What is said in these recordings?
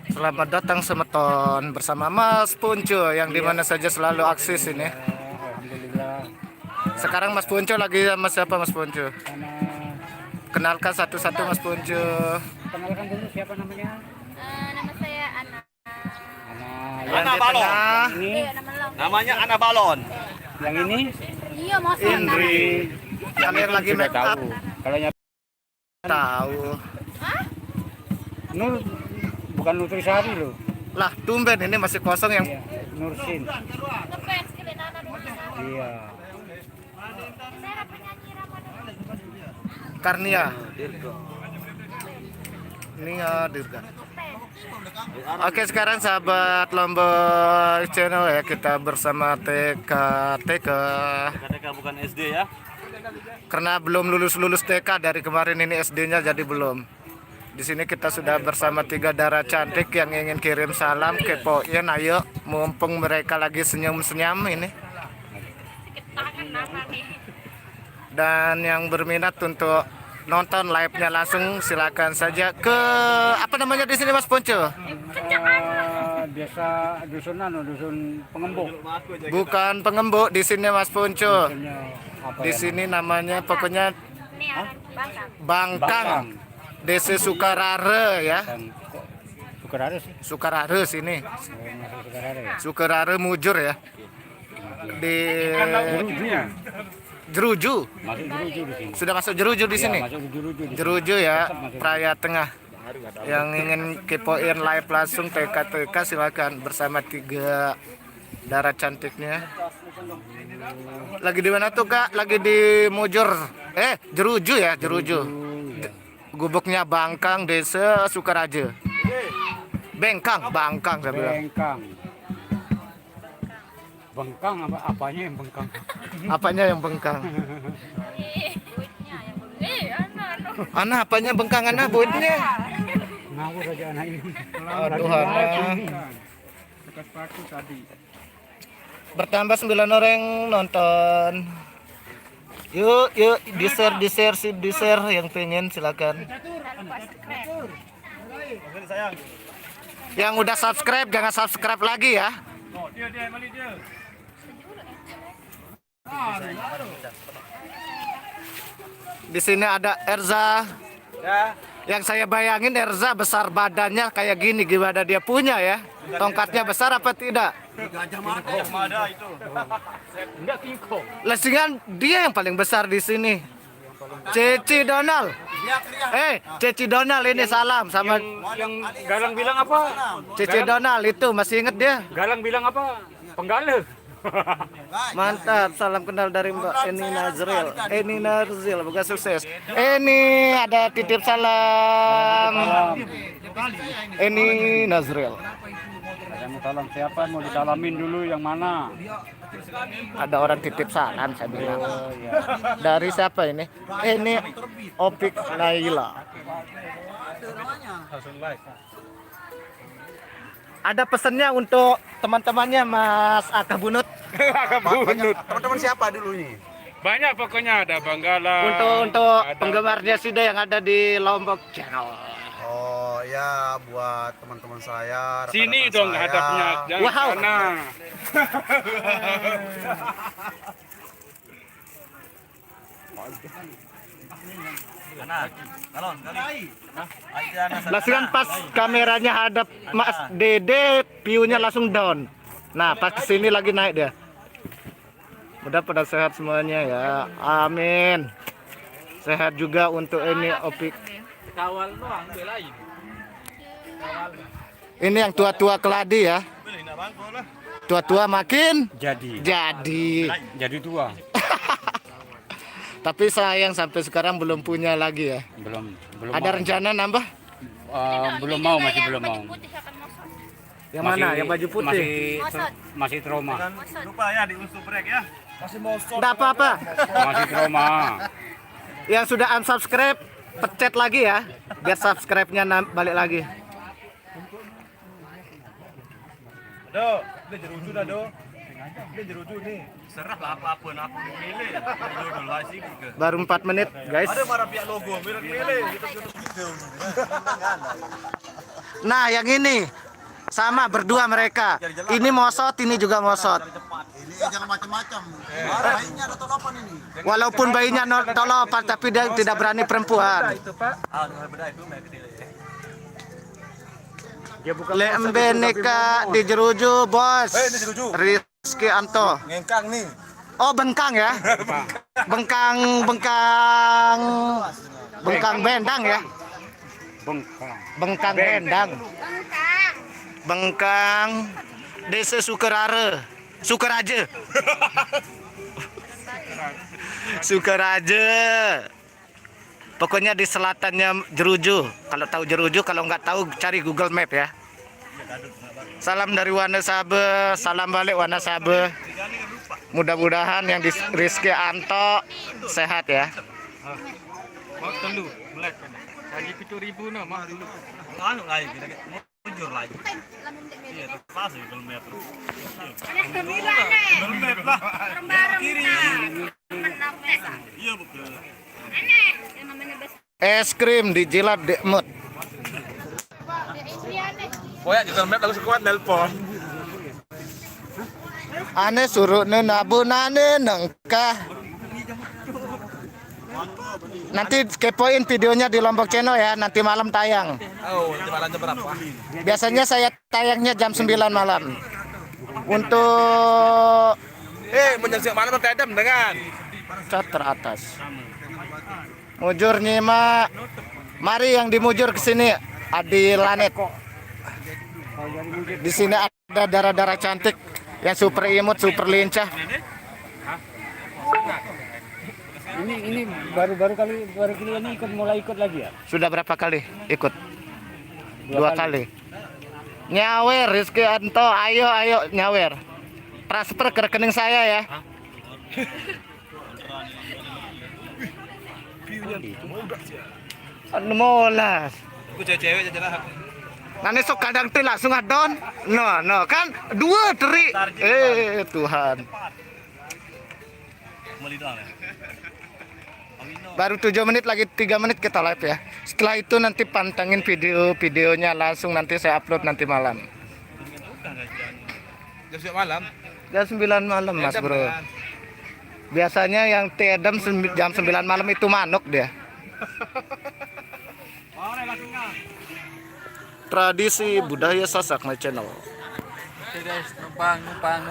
Selamat datang Semeton bersama Mas Punco yang dimana saja selalu aksis ini. Alhamdulillah. Sekarang Mas Punco lagi sama siapa Mas Punco? Sama Kenalkan satu-satu Mas Punco. kenalkan dulu siapa namanya? Nama saya Ana. Yang Ana di Balon. tengah Ini, Iya, nama lengkap. Namanya Ana Balon. yang ini Iya, mau Indri. Kalian lagi sudah make up? tahu. Kalau yang Tahu. Nur bukan Nutrisari loh. Lah, tumben ini masih kosong yang Iya, Nursin. Ngefans kalian Ana dulu. Iya. Saya penyanyi Ramadan. Karnia. Nia Dirga. Oke, sekarang sahabat Lombok Channel ya, kita bersama TK KTK bukan SD ya. karena belum lulus TK dari kemarin, ini SD-nya jadi belum. Di sini kita sudah bersama 3 darah cantik yang ingin kirim salam kepoin. Ayo, mumpung mereka lagi senyum-senyum ini. Dan yang berminat untuk nonton live-nya langsung silakan saja ke apa namanya di sini Mas Ponco? Desa dusun Pengembuk. Bukan Pengembuk di sini Mas Ponco. Apa Di ya? sini namanya pokoknya Nih, Bangkang. Bangkang. Desa Sukarare ya. Kok Sukarare sih? Sukarare sini. Masuk Sukarare ya? Sukarare Mujur ya. Di Jerujunya. Jeruju. Masuk Jeruju di sini. Sudah masuk Jeruju di Iya, sini. masuk di Jeruju di sini. Jeruju ya, Tetap masuk. Praya Tengah. Yang ingin kepoin live langsung TK silakan bersama 3 darah cantiknya. Lagi di mana tuh Kak? Lagi di Mujur. Jeruju ya, Jeruju. Iya. Gubuknya Bangkang, Desa Sukaraja. Bangkang saya bilang. Bengkang. Bengkang apanya yang bengkang? Apanya yang bengkang? Ana. Ana apanya bengkang Ana buitnya? Ngawur aja anak ini. Aduh Ana. Bertambah 9 orang yang nonton. Yuk, di share yang pengen silakan. Yang udah subscribe jangan subscribe lagi ya. Di sini ada Erza. Ya. Yang saya bayangin Erza besar badannya kayak gini, gimana dia punya ya? Tongkatnya besar apa tidak? Gajah Mada itu. Enggak tingkong. Lesingan dia yang paling besar di sini. Ceci Donald. Ceci Donald ini salam sama Yang Galang bilang apa? Ceci Donald itu masih inget dia. Galang bilang apa? Penggalih. Mantap, salam kenal dari Mbak Eni Nazril, semoga sukses. Eni ada titip salam. Eni Nazril. Saya mau salam siapa? Mau disalamin dulu yang mana? Ada orang titip salam saya bilang. Oh iya. Dari siapa ini? Ini Opik Laila. Ada pesannya untuk teman-temannya Mas Aka Bunut. Teman-teman siapa dulu ini? Banyak pokoknya ada Banggala. Untuk penggemarnya Sida yang ada di Lombok Channel. Oh ya, buat teman-teman saya. Sini rekan-rekan dong saya. hadapnya, jangan Wow. sana. Ana, Balon kali. Langsung pas kameranya hadap Mas Dede, view-nya langsung down. Nah, pas kesini lagi naik dia. Mudah pada sehat semuanya ya. Amin. Sehat juga untuk ini Opik. Kawal doang belain. Ini yang tua-tua keladi ya. Tua-tua makin Jadi jadi. tua. Tapi sayang sampai sekarang belum punya lagi ya. Belum Ada rencana nambah? belum mau, masih belum mau. Yang mana? Yang baju putih? Masih trauma. Lupa ya di unsur break ya. Masih mosok. Tidak apa-apa. Masih trauma. Yang sudah unsubscribe, pencet lagi ya. Biar subscribe-nya balik lagi. Do, dia jeruju dah do. Dia jeruju nih. Serah lah apapun aku milih. Dulu lah sih. Baru 4 menit guys. Ada marah pihak logo, merek milih. Kita Nah, yang ini sama berdua mereka. Ini mosot, ini juga mosot. Ini jangan macam-macam. Bayinya ada tolopan ini. Walaupun bayinya tolopan, tapi dia tidak berani perempuan. Lembe nikah di Jeruju, bos. Rizky Anto. Ngengkang nih. Oh, bengkang ya? Bengkang bendang ya? Bengkang bendang. Bengkang Desa Sukaraja. Sukaraja. Pokoknya di selatannya Jeruju. Kalau tahu Jeruju, kalau nggak tahu cari Google Map ya. Salam dari Wonosabe, salam balik Wonosabe. Mudah-mudahan yang di Rizky Anto sehat ya. Mau telu, melek kan. Lagi 7.000 nah, mah dulu. Anu lagi kita jujur lagi. Iya, pas Google Map. Google Map lah. Kiri. Iya, betul. Es krim dijilat Dekmut. Pokoknya Google Map langsung kuat nelpon. Ane suruh nabunane nengkah. Nanti kepoin videonya di Lombok Channel ya, nanti malam tayang. Oh, nanti malam jam berapa? Biasanya saya tayangnya jam 9 malam. Untuk Menyaksikan mana tuh Tedem dengan? cat teratas. Mujur nyimak. Mari yang dimujur ke sini, Adi Lanet. Di sini ada darah-darah cantik yang super imut, super lincah. Ini baru kali ini mulai ikut lagi ya? Sudah berapa kali ikut? 2 kali. Nyawer Rizky Anto, ayo nyawer. Transfer ke rekening saya ya. Molas. Aku cewek aja lah. Nanti sok kadang tuh langsung adon. No kan 2 teri. Tuhan. Baru 7 menit lagi 3 menit kita live ya. Setelah itu nanti pantengin videonya langsung nanti saya upload nanti malam. Jam malam. Jam 9 malam Mas Bro. Biasanya yang Tedem jam 9 malam itu manuk dia. Tradisi budaya Sasak My Channel. Oke guys,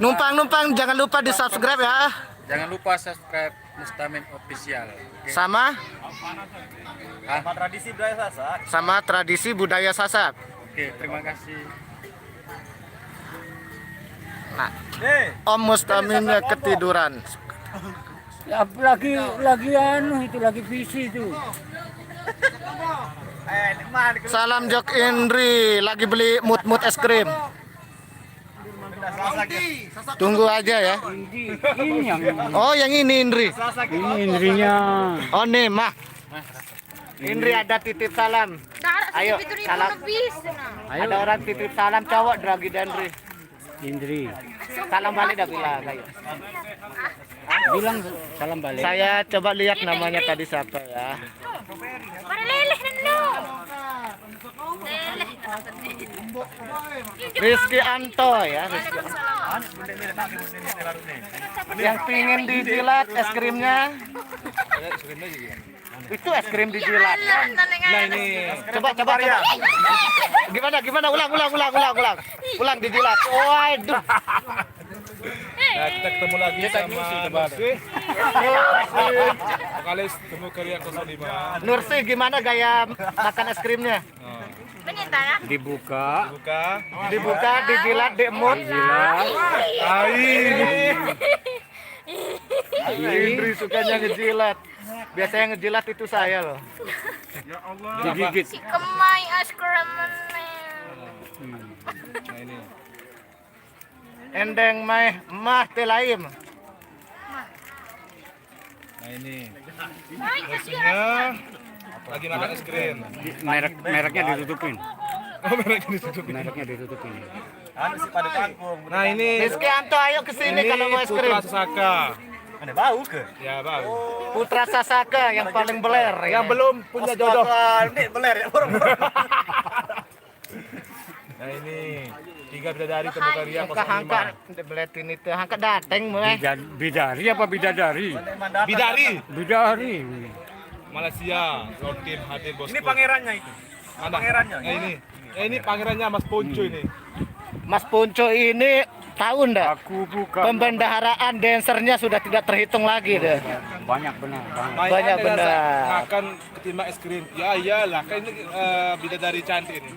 Numpang jangan lupa di subscribe ya. Jangan lupa subscribe Mustamin Official. Oke. Sama Tradisi budaya Sasak. sama tradisi budaya Sasak. Oke, terima kasih. Nah, Om Mustaminnya ketiduran. Ya, lagi anu itu lagi visi itu. Salam Jok Indri, lagi beli mut es krim. Tunggu aja ya. Ini yang Oh, yang ini Indri. ini Indrinya. Oh, nih, Mah. Indri ada titip salam. Ayo, salam. Ada orang titip salam cowok Dragi Dandri. Indri. Salam balik dah bilang kayak. Bilang salam balik. Saya coba lihat namanya tadi siapa ya. Para leleh na lo. Rizky Anto ya, Rizky Anto. Yang pingin dijilat es krimnya. Itu es krim dijilat. Nah ini, coba. Gimana? Ulang dijilat. Waduh. Nah, kita ketemu lagi sama vokalis Temu Karya 05. Nursi, gimana gaya makan es krimnya? Penita ya? Dibuka. Dibuka, dijilat, diemut. Indri sukanya ngejilat. Biasanya ngejilat itu saya loh. Digigit. Si kemai es krim. Nah ini. Endeng mah telaim. Nah ini. Versinya lagi makan es krim. Mereknya ditutupin. Oh, Mereknya ditutupin. Nah ini. Rizky Anto, ayo kesini kalau mau es krim. Putra Sasaka. Ada bau ke? Ya bau. Putra Sasaka yang paling beler. Yang belum punya jodoh. Ini beler ya. Nah ini 3 bidadari terbuka Hangka dibeletin itu, hangka dateng mulai. Bidari apa bidadari? Bidari. Bidari. Malaysia, Rotin hadir bosku. Ini pangerannya itu. Pangerannya. Ini pangerannya Mas Ponco ini. Mas Punco ini tahu ndak? Aku bukan. Pembendaharaan dancernya sudah tidak terhitung lagi deh. Banyak benar. Banyak benar. Makan ketimbang es krim. Ya iyalah, kan ini bidadari cantik ini.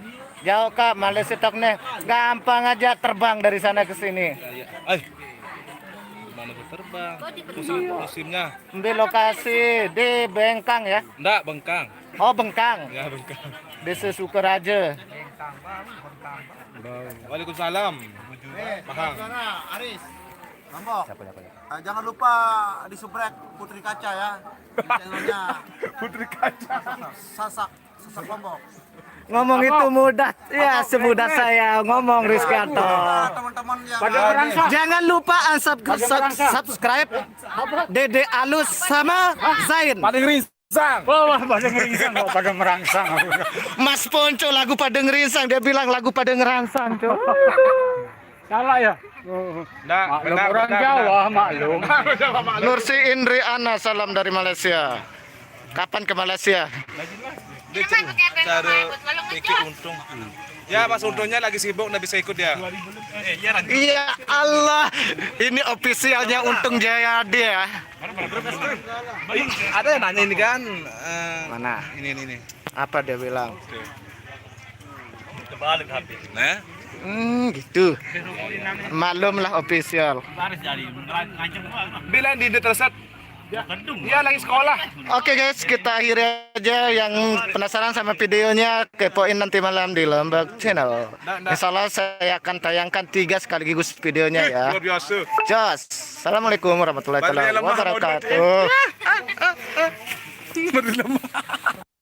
Jauh Kak, Malaysia tok nih. Gampang aja terbang dari sana ke sini. Ya. Mana terbang? Musimnya. Ambil lokasi di Bengkang ya. Enggak, Bengkang. Oh, Bengkang. Ya, Bengkang. Desa Sukaraja. Waalaikumsalam. Paham. Aris. Lombok. Jangan lupa disubrek Putri Kaca ya. Channelnya Putri Kaca. Sasak Lombok. Ngomong itu mudah. Ya, semudah saya ngomong Rizkanto. Teman-teman yang Jangan lupa subscribe Dede Alus sama Zain. Paling ringsang. Wah, pada ngeringsang kok pada merangsang. Mas Ponco lagu pada ngeringsang, dia bilang lagu pada ngerangsang, Cok. Salah ya? Enggak, Maklum orang Jawa, maklum. Nursi Indri Ana, salam dari Malaysia. Kapan ke Malaysia? Cara pikir untung. Ya, Mas Untungnya lagi sibuk, nggak bisa ikut ya. Iya Allah, ini ofisialnya Untung Jayadi ya. Ada yang nanya ini kan? Mana? Ini. Apa dia bilang? Terbalik HP. Nah, Gitu. Maklumlah official. bilang di Deterset. Dia lagi sekolah. Oke guys, kita akhiri aja. Yang penasaran sama videonya, kepoin nanti malam di Lombok Channel. Insya Allah saya akan tayangkan 3 sekaligus videonya ya. Luar biasa. Jos, assalamualaikum warahmatullahi wabarakatuh.